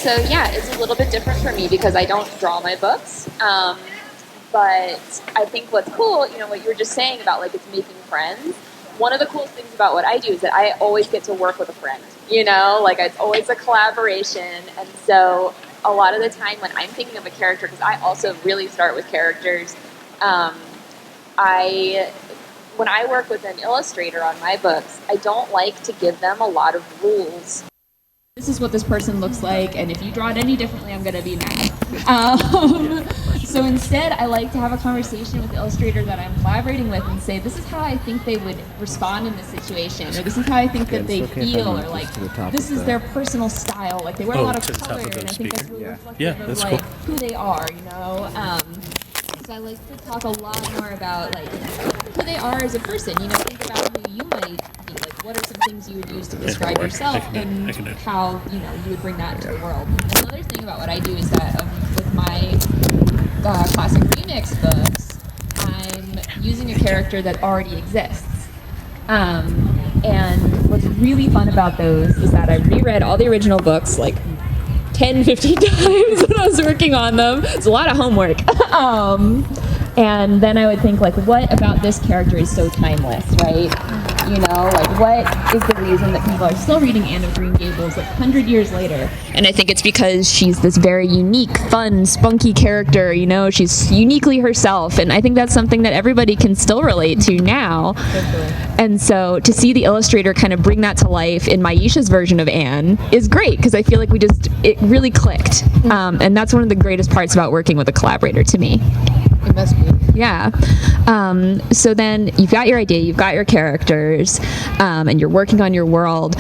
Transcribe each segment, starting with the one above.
So yeah, it's a little bit different for me because I don't draw my books. But I think what's cool, what you were just saying about like it's making friends. One of the coolest things about what I do is that I always get to work with a friend. Like it's always a collaboration. And so a lot of the time when I'm thinking of a character, because I also really start with characters, when I work with an illustrator on my books, I don't like to give them a lot of rules. This is what this person looks like, and if you draw it any differently, I'm going to be mad. So instead, I like to have a conversation with the illustrator that I'm collaborating with and say, this is how I think they would respond in this situation, or this is how I think that they feel, or like, this is their personal style. Like, they wear a lot of color, and I think that's really reflective of like who they are, So I like to talk a lot more about like who they are as a person. Think about who you might be. Like, what are some things you would use to describe yourself, and how you would bring that into the world. Another thing about what I do is that with my classic remix books, I'm using a character that already exists. And what's really fun about those is that I reread all the original books like 10, 15 times when I was working on them. It's a lot of homework. And then I would think, like, what about this character is so timeless, right? Like, what is the reason that people are still reading Anne of Green Gables, like, 100 years later? And I think it's because she's this very unique, fun, spunky character, she's uniquely herself. And I think that's something that everybody can still relate to now. And so to see the illustrator kind of bring that to life in Maisha's version of Anne is great, because I feel like it really clicked. And that's one of the greatest parts about working with a collaborator to me. It must be. Yeah. So then you've got your idea, you've got your characters, and you're working on your world.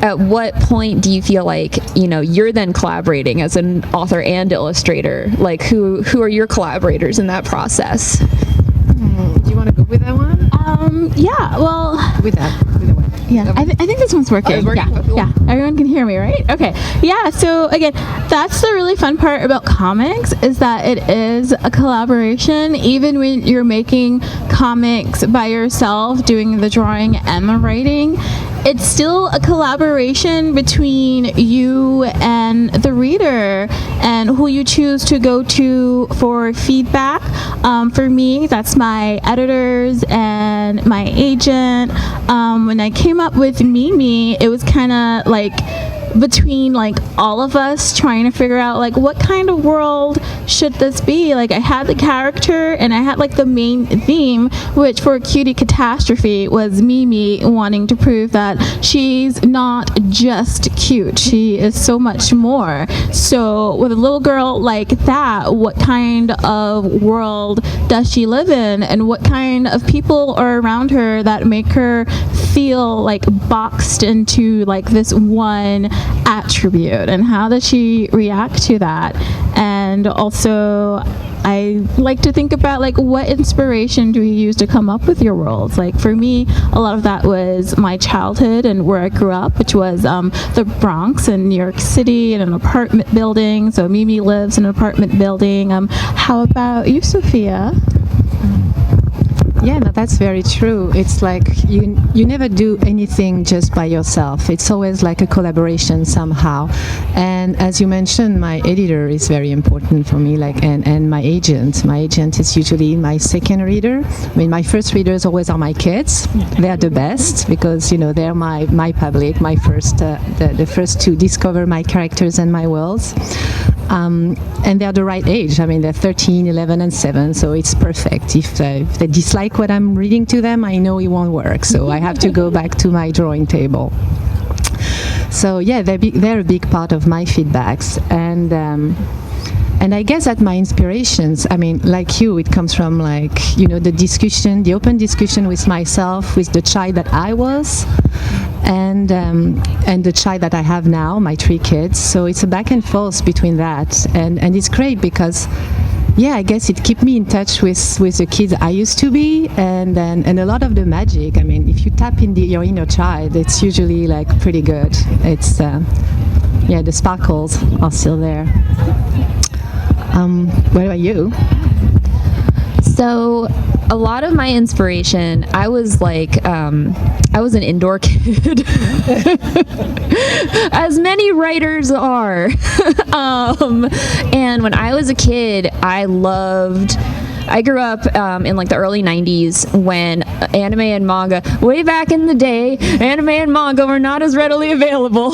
At what point do you feel like, you're then collaborating as an author and illustrator? Like, who are your collaborators in that process? Do you want to go with that one? Yeah, well... With that one. Yeah, I think this one's working. Yeah, everyone can hear me, right? Okay. Yeah, so again, that's the really fun part about comics, is that it is a collaboration. Even when you're making comics by yourself, doing the drawing and the writing, it's still a collaboration between you and the reader and who you choose to go to for feedback. For me, that's my editors and my agent. When I came up with Mimi, it was kind of like between like all of us trying to figure out like what kind of world should this be. Like, I had the character and I had like the main theme, which for Cutie Catastrophe was Mimi wanting to prove that she's not just cute, she is so much more. So with a little girl like that, what kind of world does she live in, and what kind of people are around her that make her feel like boxed into like this one attribute, and how does she react to that? And also I like to think about like what inspiration do you use to come up with your worlds. Like for me, a lot of that was my childhood and where I grew up, which was the Bronx in New York City, in an apartment building. So Mimi lives in an apartment building. How about you, Sophia? Yeah, no, that's very true. It's like you never do anything just by yourself. It's always like a collaboration somehow. And as you mentioned, my editor is very important for me, like and my agent. My agent is usually my second reader. I mean, my first readers always are my kids. They're the best because they're my public, my first the first to discover my characters and my worlds. And they're the right age. I mean, they're 13, 11, and 7, so it's perfect. If they dislike what I'm reading to them, I know it won't work, so I have to go back to my drawing table. So yeah, they're a big part of my feedbacks, and I guess that my inspirations, I mean, like you, it comes from like, the open discussion with myself, with the child that I was, and the child that I have now, my 3 kids. So it's a back and forth between that, and it's great because, yeah, I guess it keeps me in touch with the kids I used to be, and a lot of the magic. I mean, if you tap into your inner child, it's usually like pretty good. It's the sparkles are still there. What about you? So a lot of my inspiration, I was like, I was an indoor kid, as many writers are. And when I was a kid, I grew up in like the early 90s when anime and manga, way back in the day, anime and manga were not as readily available.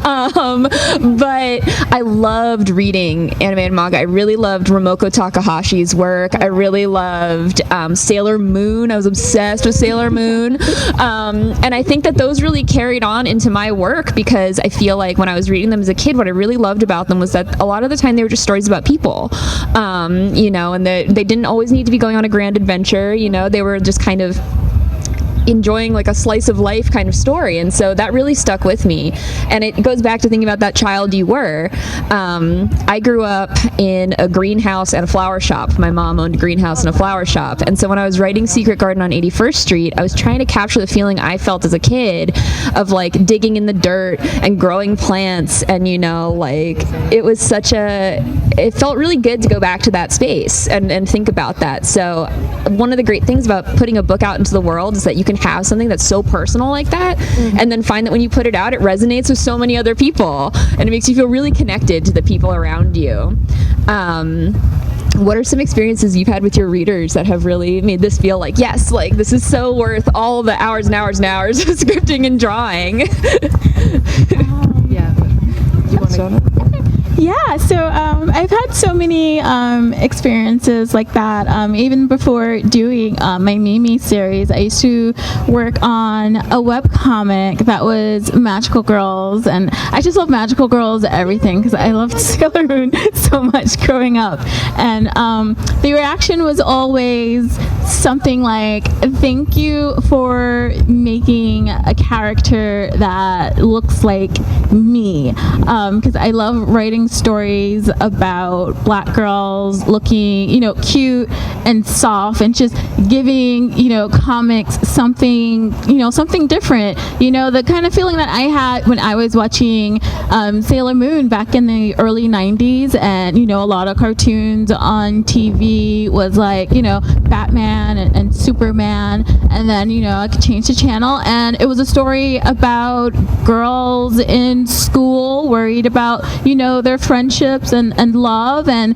But I loved reading anime and manga. I really loved Romoko Takahashi's work. I really loved Sailor Moon. I was obsessed with Sailor Moon. And I think that those really carried on into my work because I feel like when I was reading them as a kid, what I really loved about them was that a lot of the time they were just stories about people. And they didn't always need to be going on a grand adventure. They were just kind of enjoying like a slice of life kind of story, and so that really stuck with me. And it goes back to thinking about that child you were. I grew up in a greenhouse and a flower shop. My mom owned a greenhouse and a flower shop, and so when I was writing Secret Garden on 81st Street, I was trying to capture the feeling I felt as a kid of like digging in the dirt and growing plants, and like it felt really good to go back to that space and think about that. So one of the great things about putting a book out into the world is that you can have something that's so personal like that, and then find that when you put it out, it resonates with so many other people, and it makes you feel really connected to the people around you. What are some experiences you've had with your readers that have really made this feel like, yes, like this is so worth all the hours and hours and hours of scripting and drawing? Yeah. Do you want to? Yeah, so I've had so many experiences like that. Even before doing my Mimi series, I used to work on a webcomic that was Magical Girls, and I just love Magical Girls everything because I loved Sailor Moon so much growing up. And the reaction was always something like, thank you for making a character that looks like me, because I love writing stories about black girls looking, cute and soft, and just giving, comics something different. The kind of feeling that I had when I was watching Sailor Moon back in the early 90s, and, a lot of cartoons on TV was like, Batman and Superman, and then, I could change the channel, and it was a story about girls in school worried about, their friendships and love, and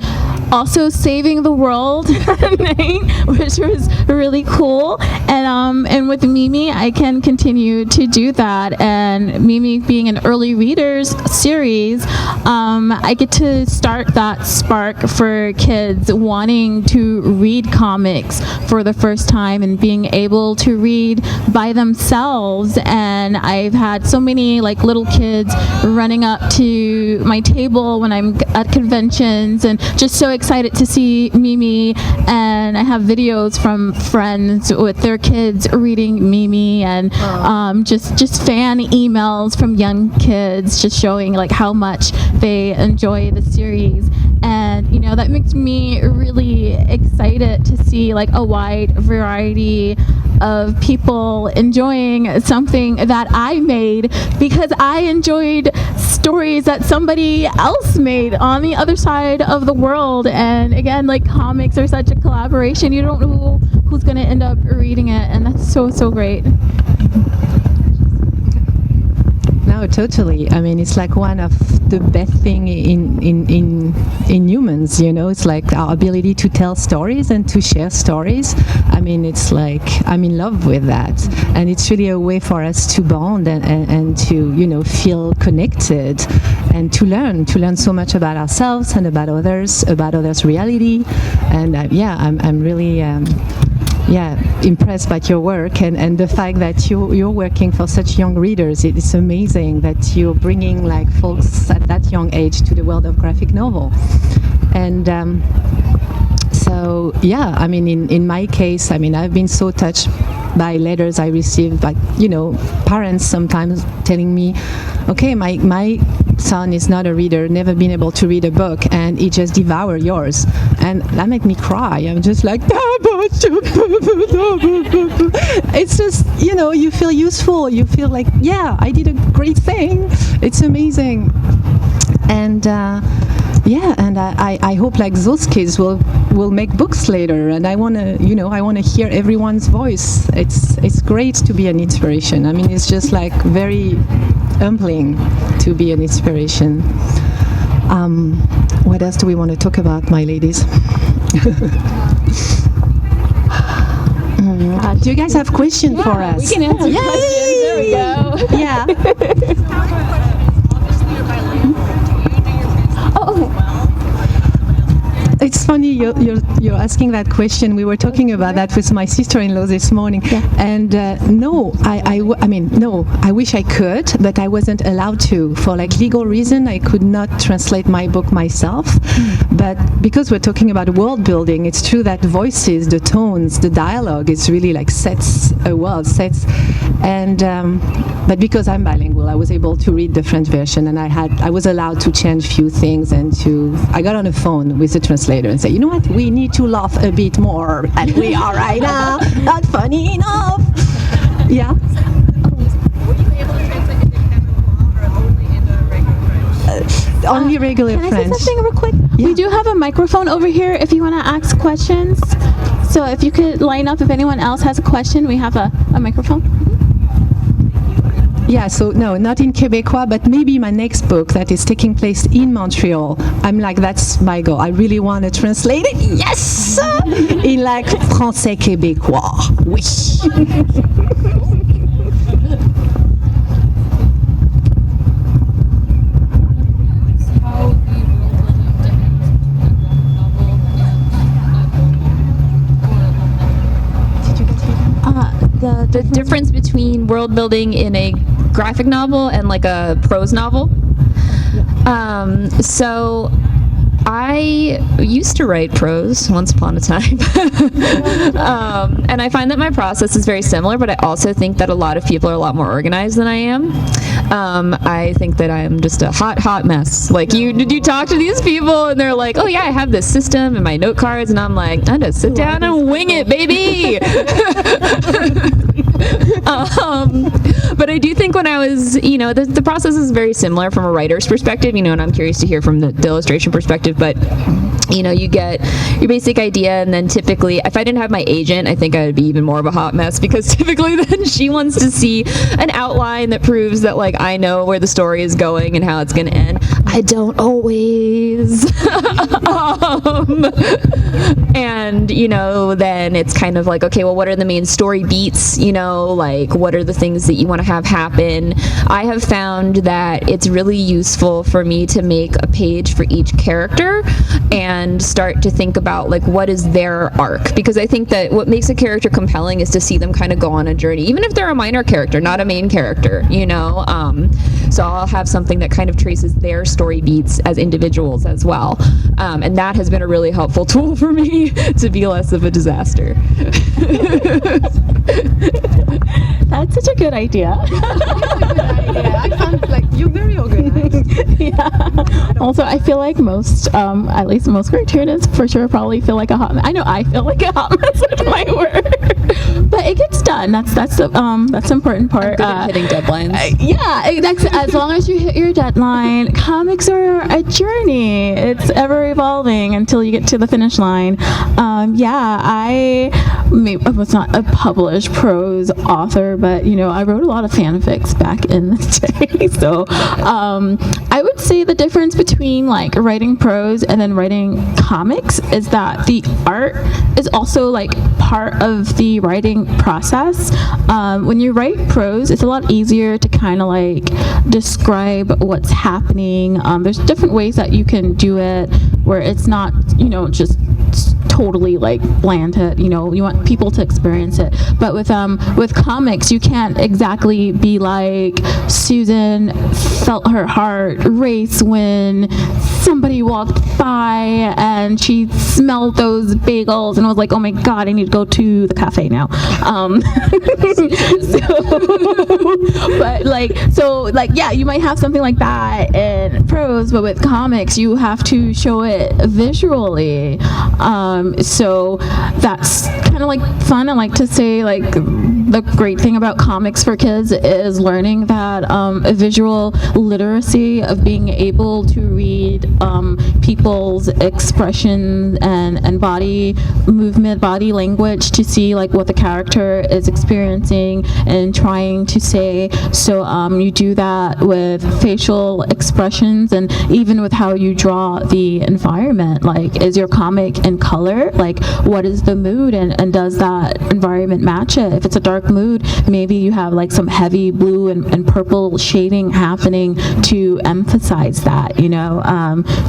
also saving the world at night, which was really cool. And with Mimi, I can continue to do that. And Mimi being an early readers series, I get to start that spark for kids wanting to read comics for the first time and being able to read by themselves. And I've had so many like little kids running up to my table when I'm at conventions and just so excited to see Mimi. And I have videos from friends with their kids reading Mimi, and just fan emails from young kids just showing like how much they enjoy the series. And that makes me really excited to see like a wide variety of people enjoying something that I made because I enjoyed stories that somebody else made on the other side of the world. And again, like comics are such a collaboration. You don't know who's going to end up reading it, and that's so great. No, totally. I mean, it's like one of the best thing in humans, It's like our ability to tell stories and to share stories. I mean, it's like I'm in love with that, and it's really a way for us to bond and to feel connected and to learn so much about ourselves and about others' reality. And I'm really. Impressed by your work and the fact that you're working for such young readers. It's amazing that you're bringing like folks at that young age to the world of graphic novel. And I mean, in my case, I mean, I've been so touched by letters I received, like parents sometimes telling me, okay, my son is not a reader, never been able to read a book, and he just devour yours, and that made me cry. I'm just like, it's just you feel useful, you feel like, yeah, I did a great thing. It's amazing. And yeah, and I hope like those kids will make books later, and I want to hear everyone's voice. It's great to be an inspiration. I mean, it's just like very humbling to be an inspiration. What else do we want to talk about, my ladies? Do you guys have questions for us? We can answer questions. There we go. Yeah. It's funny you're asking that question. We were talking about that with my sister-in-law this morning, and no, I wish I could, but I wasn't allowed to for like legal reason. I could not translate my book myself, but because we're talking about world building, it's true that voices, the tones, the dialogue, it's really like sets a world, and but because I'm bilingual, I was able to read the French version, and I was allowed to change few things, and I got on the phone with the translator and say, you know what, we need to laugh a bit more, and we are right now not funny enough. Yeah. Were you able to translate into Quebecois or only into regular French? Only regular Can French. I say something real quick? Yeah. We do have a microphone over here if you want to ask questions. So if you could line up if anyone else has a question, we have a microphone. Yeah, so no, not in Quebecois, but maybe my next book that is taking place in Montreal. I'm like, that's my goal. I really want to translate it, yes, in like Français Québécois. Oui. The difference between world building in a graphic novel and like a prose novel. So I used to write prose once upon a time. And I find that my process is very similar, but I also think that a lot of people are a lot more organized than I am. I think that I'm just a hot mess. Like you talk to these people and they're like, oh yeah, I have this system and my note cards, and I'm like, I just sit down and wing it, baby. But I do think when I was, the process is very similar from a writer's perspective, and I'm curious to hear from the illustration perspective, but you get your basic idea, and then typically, if I didn't have my agent, I think I would be even more of a hot mess, because typically then she wants to see an outline that proves that like I know where the story is going and how it's going to end. I don't always. And then it's kind of like, okay, well, what are the main story beats? Like what are the things that you want to have happen? I have found that it's really useful for me to make a page for each character and start to think about like what is their arc, because I think that what makes a character compelling is to see them kind of go on a journey, even if they're a minor character, not a main character, so I'll have something that kind of traces their story beats as individuals as well, and that has been a really helpful tool for me to be less of a disaster. That's such a good idea. I found like you're very organized. Yeah. Also, I feel like most, at least most cartoonists for sure probably feel like a hot mess. I know I feel like a hot mess with my work, but it gets done. That's the important part. Good at hitting deadlines. Yeah, as long as you hit your deadline. Comics are a journey. It's ever evolving until you get to the finish line. I was not a published prose author, but I wrote a lot of fanfics back in the day. So I would say the difference between like writing prose and then writing comics is that the art is also like part of the writing process. When you write prose, it's a lot easier to kind of like describe what's happening. There's different ways that you can do it where it's not, just totally like bland. You want people to experience it. But with comics, you can't exactly be like Susan felt her heart race when somebody walked by and she smelled those bagels and was like, oh my god, I need to go to the cafe now. You might have something like that in prose, but with comics you have to show it visually. So that's kind of like fun. I like to say like the great thing about comics for kids is learning that visual literacy of being able to read people's expression and body movement, body language to see like what the character is experiencing and trying to say. So you do that with facial expressions and even with how you draw the environment. Like, is your comic in color? Like, what is the mood, and does that environment match it? If it's a dark mood, maybe you have like some heavy blue and purple shading happening to emphasize that, you know.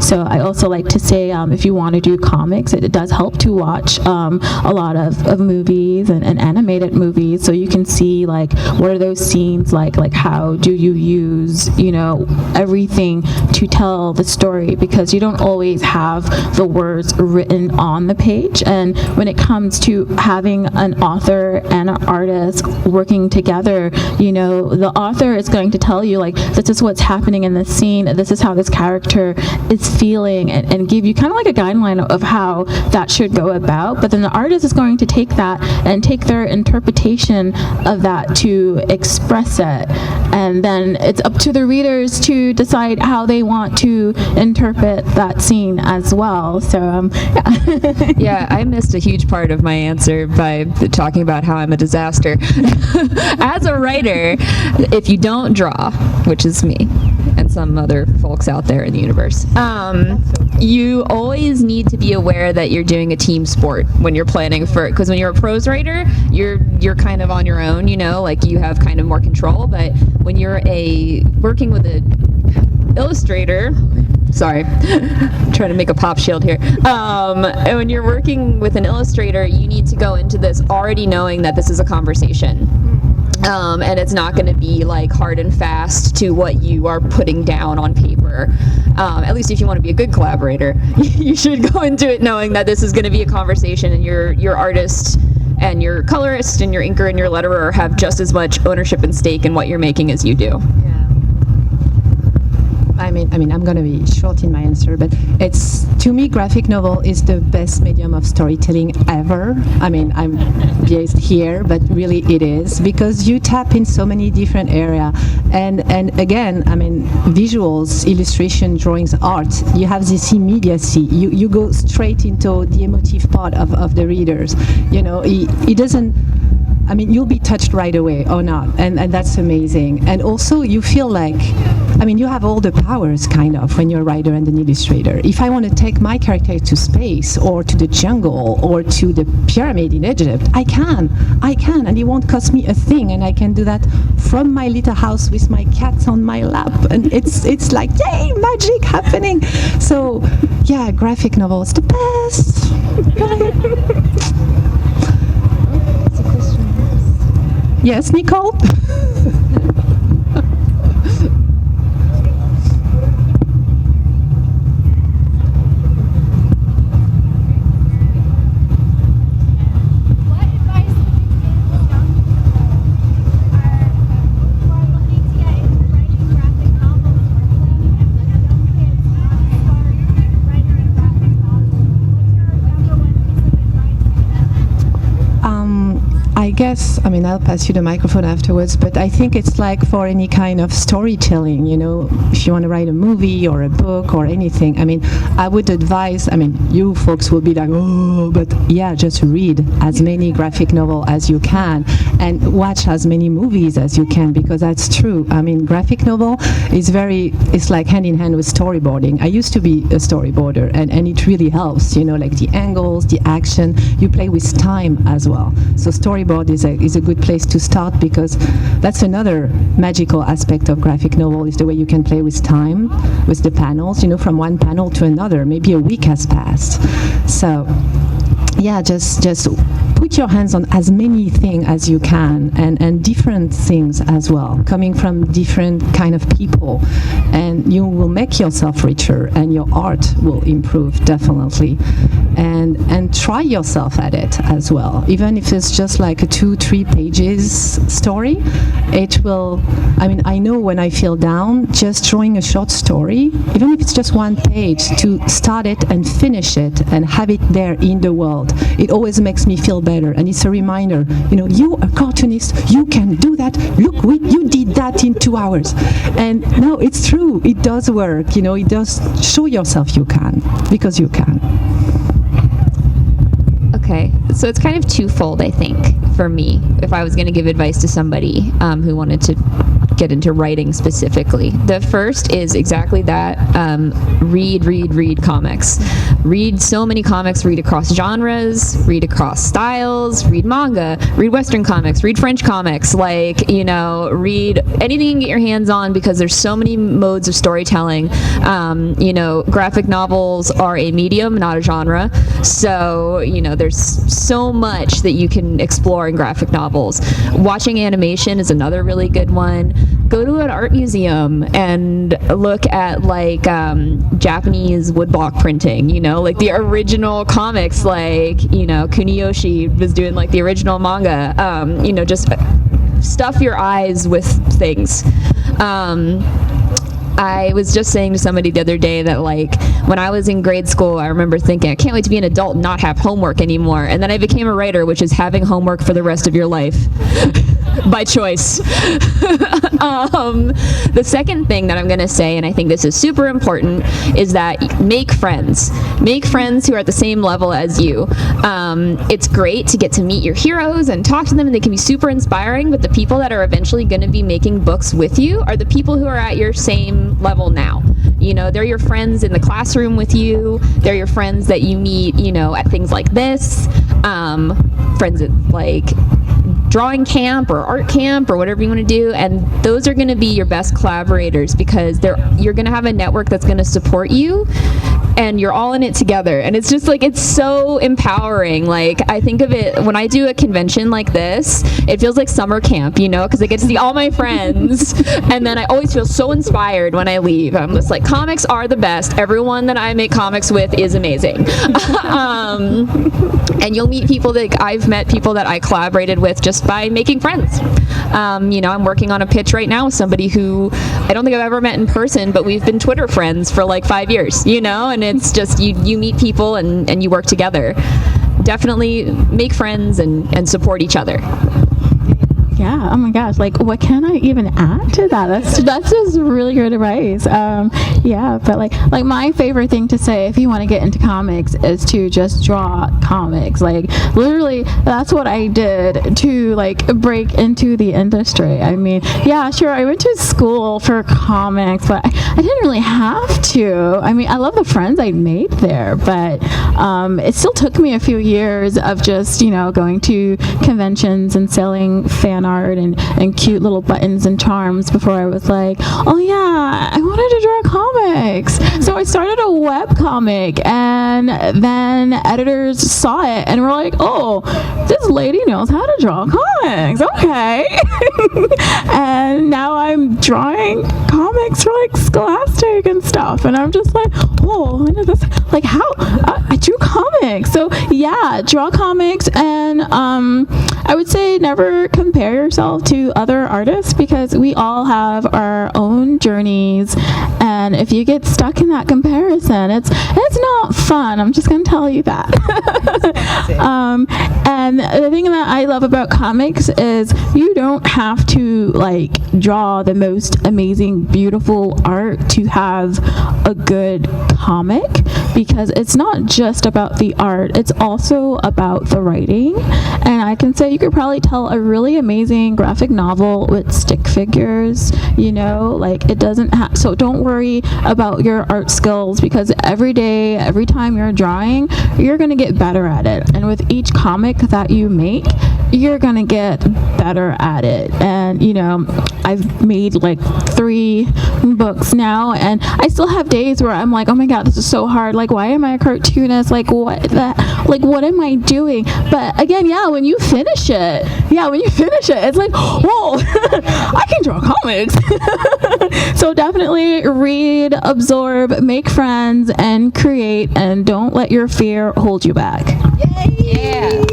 So I also like to say, if you want to do comics, it does help to watch a lot of movies and animated movies, so you can see like what are those scenes like how do you use, you know, everything to tell the story, because you don't always have the words written on the page. And when it comes to having an author and an artist working together, you know, the author is going to tell you like, this is what's happening in this scene, this is how this character is feeling, and give you kind of like a guideline of how that should go about. But then the artist is going to take that and take their interpretation of that to express it, and then it's up to the readers to decide how they want to interpret that scene as well. So yeah. Yeah, I missed a huge part of my answer by talking about how I'm a disaster. As a writer, if you don't draw, which is me and some other folks out there in the universe, you always need to be aware that you're doing a team sport when you're planning for, because when you're a prose writer, you're kind of on your own, you know, like you have kind of more control. But when you're working with an illustrator, sorry, I'm trying to make a pop shield here. And when you're working with an illustrator, you need to go into this already knowing that this is a conversation. And it's not going to be like hard and fast to what you are putting down on paper. At least if you want to be a good collaborator, you should go into it knowing that this is going to be a conversation, and your artist and your colorist and your inker and your letterer have just as much ownership and stake in what you're making as you do. I mean, I'm going to be short in my answer, but it's, to me, graphic novel is the best medium of storytelling ever. I mean, I'm biased here, but really it is, because you tap in so many different areas. And again, I mean, visuals, illustration, drawings, art, you have this immediacy. You go straight into the emotive part of the readers. You know, it doesn't, I mean, you'll be touched right away or not, and that's amazing. And also, you feel like, I mean, you have all the powers, kind of, when you're a writer and an illustrator. If I want to take my character to space, or to the jungle, or to the pyramid in Egypt, I can, and it won't cost me a thing, and I can do that from my little house with my cats on my lap, and it's like, yay, magic happening. So, yeah, graphic novel is the best. Yes, Nicole? I guess, I mean, I'll pass you the microphone afterwards, but I think it's like for any kind of storytelling, you know, if you want to write a movie or a book or anything, I mean, I would advise, I mean, you folks will be like, oh, but yeah, just read as many graphic novels as you can and watch as many movies as you can, because that's true. I mean, graphic novel is it's like hand in hand with storyboarding. I used to be a storyboarder, and it really helps, you know, like the angles, the action, you play with time as well. So storyboard is a good place to start, because that's another magical aspect of graphic novel, is the way you can play with time, with the panels, you know, from one panel to another. Maybe a week has passed. So yeah, just put your hands on as many things as you can, and different things as well, coming from different kind of people, and you will make yourself richer, and your art will improve definitely. And try yourself at it as well, even if it's just like a 2-3 pages story. It will, I mean, I know when I feel down, just drawing a short story, even if it's just 1 page, to start it and finish it and have it there in the world, it always makes me feel better, reminder, and it's a reminder, you're a cartoonist, you can do that, look, you did that in 2 hours. And no, it's true, it does work, it does show yourself you can, because you can. Okay, so it's kind of twofold, I think, for me, if I was going to give advice to somebody who wanted to get into writing specifically. The first is exactly that. Read comics. Read so many comics, read across genres, read across styles, read manga, read Western comics, read French comics, read anything you can get your hands on, because there's so many modes of storytelling. Graphic novels are a medium, not a genre. So, there's so much that you can explore in graphic novels. Watching animation is another really good one. Go to an art museum and look at Japanese woodblock printing, the original comics, Kuniyoshi was doing the original manga, just stuff your eyes with things. I was just saying to somebody the other day that when I was in grade school, I remember thinking, I can't wait to be an adult and not have homework anymore. And then I became a writer, which is having homework for the rest of your life. By choice. The second thing that I'm going to say, and I think this is super important, is that make friends. Make friends who are at the same level as you. It's great to get to meet your heroes and talk to them, and they can be super inspiring, but the people that are eventually going to be making books with you are the people who are at your same level now. They're your friends in the classroom with you. They're your friends that you meet, at things like this. Friends at drawing camp or art camp or whatever you want to do, and those are going to be your best collaborators, because you're going to have a network that's going to support you, and you're all in it together, and it's just it's so empowering. I think of it when I do a convention like this, it feels like summer camp, because I get to see all my friends, and then I always feel so inspired when I leave. I'm just comics are the best. Everyone that I make comics with is amazing. And you'll meet people I've met people that I collaborated with just by making friends. I'm working on a pitch right now with somebody who I don't think I've ever met in person, but we've been Twitter friends for 5 years, and it's just you meet people and you work together. Definitely make friends and support each other. Yeah. Oh my gosh. What can I even add to that? That's just really good advice. But my favorite thing to say if you want to get into comics is to just draw comics. Literally, that's what I did to break into the industry. I mean, yeah, sure, I went to school for comics, but I didn't really have to. I mean, I love the friends I made there, but it still took me a few years of just going to conventions and selling fan art and cute little buttons and charms before I was oh yeah, I wanted to draw comics. So I started a web comic, and then editors saw it and were oh, this lady knows how to draw comics. Okay. And now I'm drawing comics for Scholastic and stuff, and I'm just whoa, when is this? How? I drew comics. So yeah, draw comics, and I would say never compare yourself to other artists, because we all have our own journeys, and if you get stuck in that comparison, it's not fun. I'm just gonna tell you that. And the thing that I love about comics is you don't have to draw the most amazing, beautiful art to have a good comic, because it's not just about the art, it's also about the writing. And I can say you could probably tell a really amazing graphic novel with stick figures, it doesn't have, so don't worry about your art skills, because every day, every time you're drawing, you're going to get better at it. And with each comic that you make, you're going to get better at it. And, I've made 3 books now, and I still have days where I'm oh my god, this is so hard. Why am I a cartoonist? What am I doing? But again, when you finish it, it's whoa, I can draw comics. So definitely read, absorb, make friends, and create, and don't let your fear hold you back. Yay! Yeah.